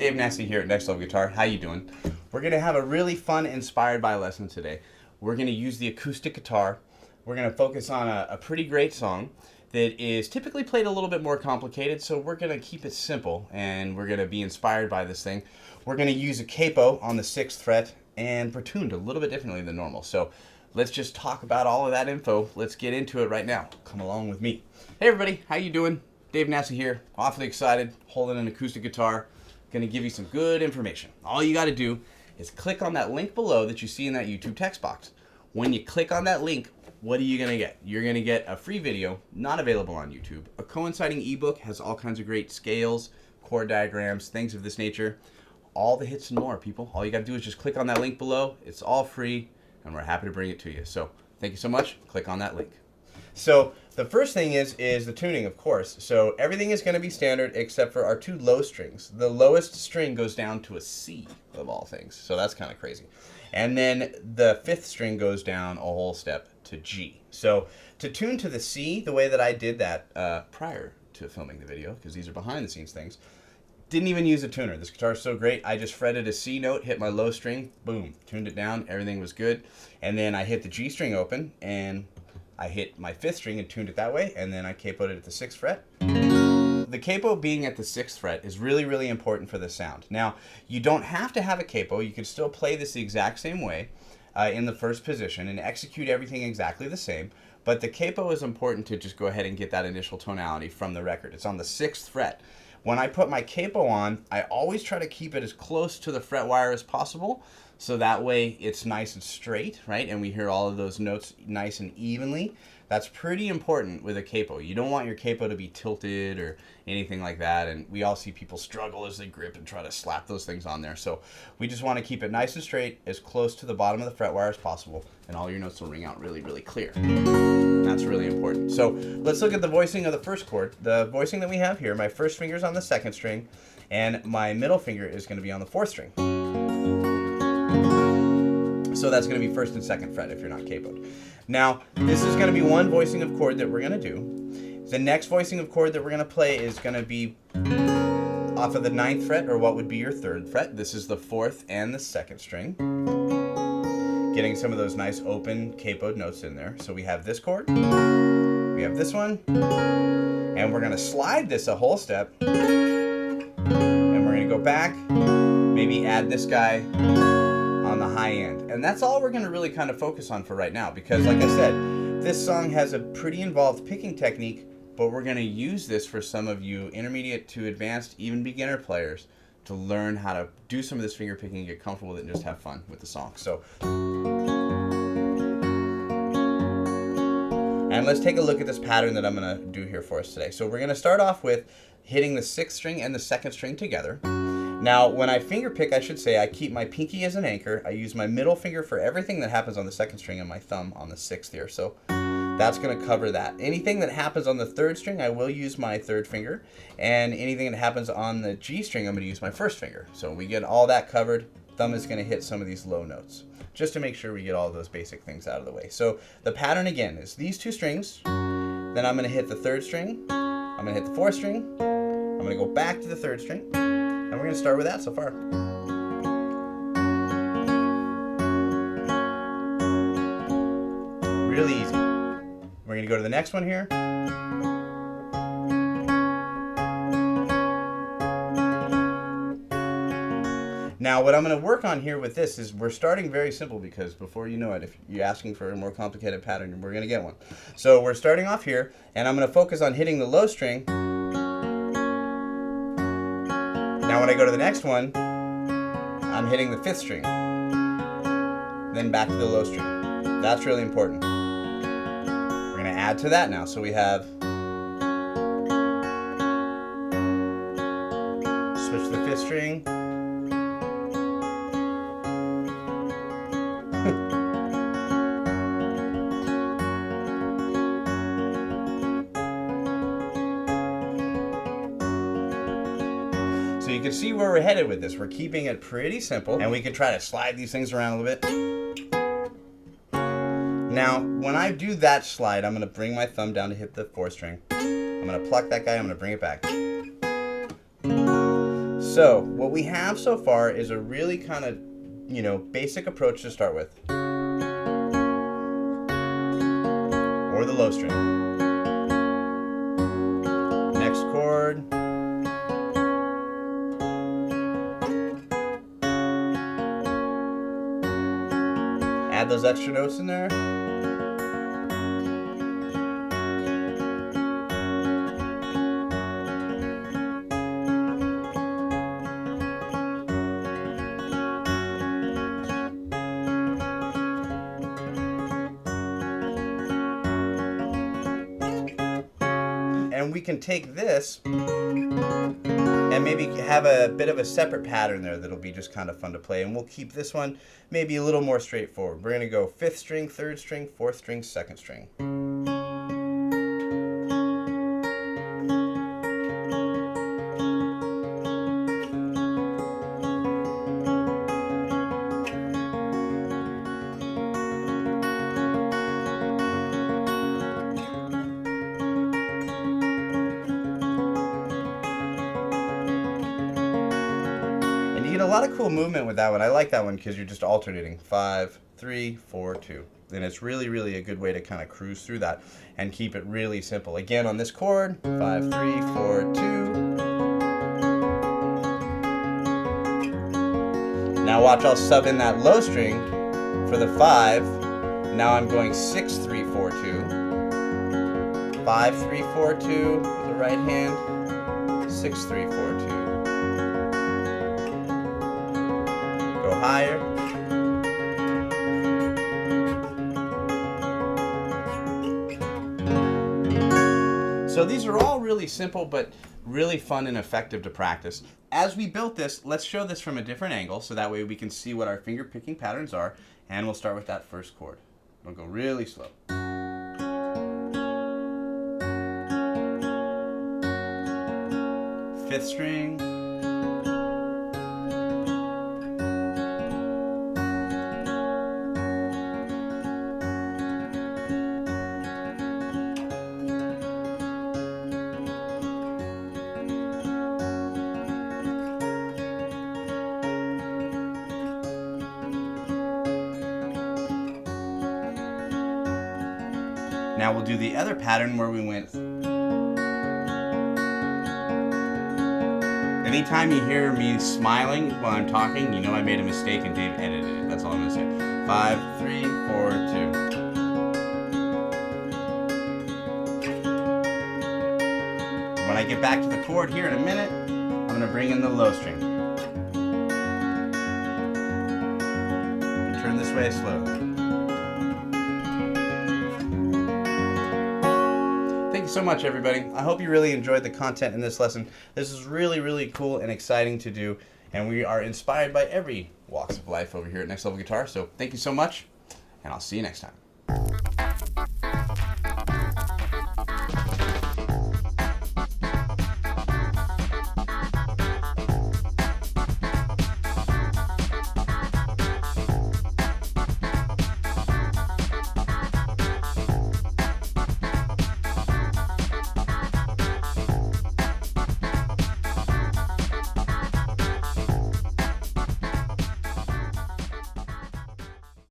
Dave Nasty here at Next Level Guitar. How you doing? We're going to have a really fun inspired by lesson today. We're going to use the acoustic guitar. We're going to focus on a pretty great song that is typically played a little bit more complicated, so we're going to keep it simple and we're going to be inspired by this thing. We're going to use a capo on the 6th fret, and we're tuned a little bit differently than normal. So let's just talk about all of that info. Let's get into it right now. Come along with me. Hey everybody, how you doing? Dave Nasty here, awfully excited, holding an acoustic guitar. Going to give you some good information. All you got to do is click on that link below that you see in that YouTube text box. When you click on that link, what are you going to get? You're going to get a free video, not available on YouTube. A coinciding ebook has all kinds of great scales, chord diagrams, things of this nature. All the hits and more, people. All you got to do is just click on that link below. It's all free, and we're happy to bring it to you. So thank you so much. Click on that link. So the first thing is the tuning, of course. So everything is going to be standard except for our 2 low strings. The lowest string goes down to a C, of all things. So that's kind of crazy. And then the 5th string goes down a whole step to G. So to tune to the C, the way that I did that prior to filming the video, because these are behind the scenes things, didn't even use a tuner. This guitar is so great. I just fretted a C note, hit my low string, boom, tuned it down, everything was good. And then I hit the G string open, and I hit my 5th string and tuned it that way, and then I capoed it at the 6th fret. The capo being at the 6th fret is really, really important for the sound. Now, you don't have to have a capo. You can still play this the exact same way in the first position and execute everything exactly the same, but the capo is important to just go ahead and get that initial tonality from the record. It's on the 6th fret. When I put my capo on, I always try to keep it as close to the fret wire as possible, so that way it's nice and straight, right? And we hear all of those notes nice and evenly. That's pretty important with a capo. You don't want your capo to be tilted or anything like that, and we all see people struggle as they grip and try to slap those things on there. So we just want to keep it nice and straight, as close to the bottom of the fret wire as possible, and all your notes will ring out really, really clear. That's really important. So let's look at the voicing of the first chord. The voicing that we have here, my first finger is on the 2nd string, and my middle finger is going to be on the 4th string. So that's going to be 1st and 2nd fret if you're not capoed. Now, this is going to be one voicing of chord that we're going to do. The next voicing of chord that we're going to play is going to be off of the 9th fret, or what would be your 3rd fret. This is the 4th and the 2nd string. Getting some of those nice open capoed notes in there. So we have this chord, we have this one, and we're going to slide this a whole step, and we're going to go back, maybe add this guy on the high end. And that's all we're going to really kind of focus on for right now, because like I said, this song has a pretty involved picking technique, but we're going to use this for some of you intermediate to advanced, even beginner players, to learn how to do some of this finger picking and get comfortable with it and just have fun with the song. So, and let's take a look at this pattern that I'm going to do here for us today. So we're going to start off with hitting the 6th string and the 2nd string together. Now, when I finger pick, I should say I keep my pinky as an anchor. I use my middle finger for everything that happens on the 2nd string and my thumb on the 6th here. So that's going to cover that. Anything that happens on the 3rd string, I will use my 3rd finger. And anything that happens on the G string, I'm going to use my 1st finger. So we get all that covered. Thumb is going to hit some of these low notes, just to make sure we get all of those basic things out of the way. So the pattern again is these 2 strings. Then I'm going to hit the 3rd string. I'm going to hit the 4th string. I'm going to go back to the 3rd string. And we're going to start with that so far. Really easy. We're going to go to the next one here. Now what I'm going to work on here with this is we're starting very simple, because before you know it, if you're asking for a more complicated pattern, we're going to get one. So we're starting off here, and I'm going to focus on hitting the low string. Now when I go to the next one, I'm hitting the 5th string, then back to the low string. That's really important. We're going to add to that now. So we have, switch to the 5th string, so you can see where we're headed with this. We're keeping it pretty simple, and we can try to slide these things around a little bit. Now, when I do that slide, I'm going to bring my thumb down to hit the 4th string. I'm going to pluck that guy, I'm going to bring it back. So what we have so far is a really kind of, basic approach to start with. Or the low string. Next chord. Add those extra notes in there. And we can take this and maybe have a bit of a separate pattern there that'll be just kind of fun to play. And we'll keep this one maybe a little more straightforward. We're going to go 5th string, 3rd string, 4th string, 2nd string. You get a lot of cool movement with that one. I like that one because you're just alternating 5, 3, 4, 2. And it's really, really a good way to kind of cruise through that and keep it really simple. Again, on this chord, 5, 3, 4, 2. Now watch, I'll sub in that low string for the 5. Now I'm going 6, 3, 4, 2. 5, 3, 4, 2 with the right hand. 6, 3, 4, 2. Go higher. So these are all really simple but really fun and effective to practice. As we built this, let's show this from a different angle so that way we can see what our finger picking patterns are, and we'll start with that first chord. We'll go really slow. 5th string. Now we'll do the other pattern where we went. Anytime you hear me smiling while I'm talking, you know I made a mistake and Dave edited it. That's all I'm going to say. 5, 3, 4, 2. When I get back to the chord here in a minute, I'm going to bring in the low string. And turn this way slowly. Thank you so much, everybody. I hope you really enjoyed the content in this lesson. This is really, really cool and exciting to do, and we are inspired by every walks of life over here at Next Level Guitar. So thank you so much, and I'll see you next time.